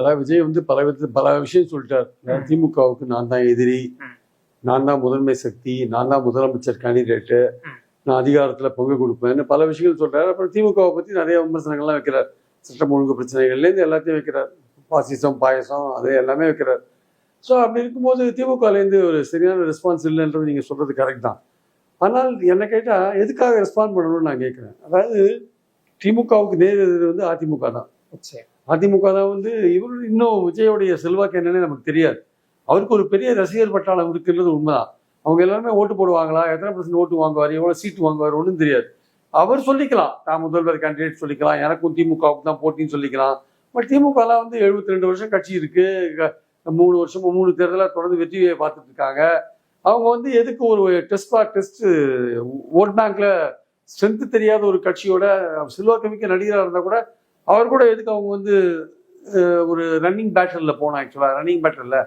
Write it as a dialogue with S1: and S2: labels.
S1: அதாவது விஜய் வந்து பல விஷயம் சொல்லிட்டார். திமுகவுக்கு நான் தான் எதிரி, நான் தான் முதன்மை சக்தி, நான் தான் முதலமைச்சர் கேண்டிடேட்டு, நான் அதிகாரத்தில் பங்கு கொடுப்பேன்னு பல விஷயங்கள் சொல்றாரு. அப்புறம் திமுகவை பற்றி நிறைய விமர்சனங்கள்லாம் வைக்கிறார். சட்டம் ஒழுங்கு பிரச்சனைகள்லேருந்து எல்லாத்தையும் வைக்கிறார். பாசிசம் பாயசம் அது எல்லாமே வைக்கிறார். ஸோ அப்படி இருக்கும்போது திமுகலேருந்து ஒரு சரியான ரெஸ்பான்ஸ் இல்லைன்றது நீங்கள் சொல்கிறது கரெக்ட் தான். ஆனால் என்னை கேட்டால் எதுக்காக ரெஸ்பாண்ட் பண்ணணும்னு நான் கேட்குறேன். அதாவது திமுகவுக்கு நேர் எதிர் வந்து அதிமுக தான். அதிமுக தான் வந்து இவர் இன்னும் விஜயோடைய செல்வாக்கு என்னன்னு நமக்கு தெரியாது. அவருக்கு ஒரு பெரிய ரசிகர் பட்டாளம் இருக்குன்றது உண்மைதான். அவங்க எல்லாருமே ஓட்டு போடுவாங்களா, எத்தனை % ஓட்டு வாங்குவார், எவ்வளோ சீட்டு வாங்குவார் ஒன்றும் தெரியாது. அவர் சொல்லிக்கலாம், நான் முதல்வர் கேண்டிடேட் சொல்லிக்கலாம், எனக்கும் திமுகவுக்கு தான் போட்டின்னு சொல்லிக்கலாம். பட் திமுகலாம் வந்து 72 வருஷம் கட்சி இருக்கு, 3 வருஷம் 3 தேர்தலாக தொடர்ந்து வெற்றியை பார்த்துட்டு இருக்காங்க. அவங்க வந்து எதுக்கு ஒரு டெஸ்ட் ஓட் பேங்க்ல ஸ்ட்ரென்த் தெரியாத ஒரு கட்சியோட செல்வாக்கு மிக்க நடிகராக இருந்தால் கூட அவர் கூட எதுக்கு அவங்க வந்து ஒரு ரன்னிங் பேட்டரில் போனோம். ஆக்சுவலாக ரன்னிங் பேட்டரில்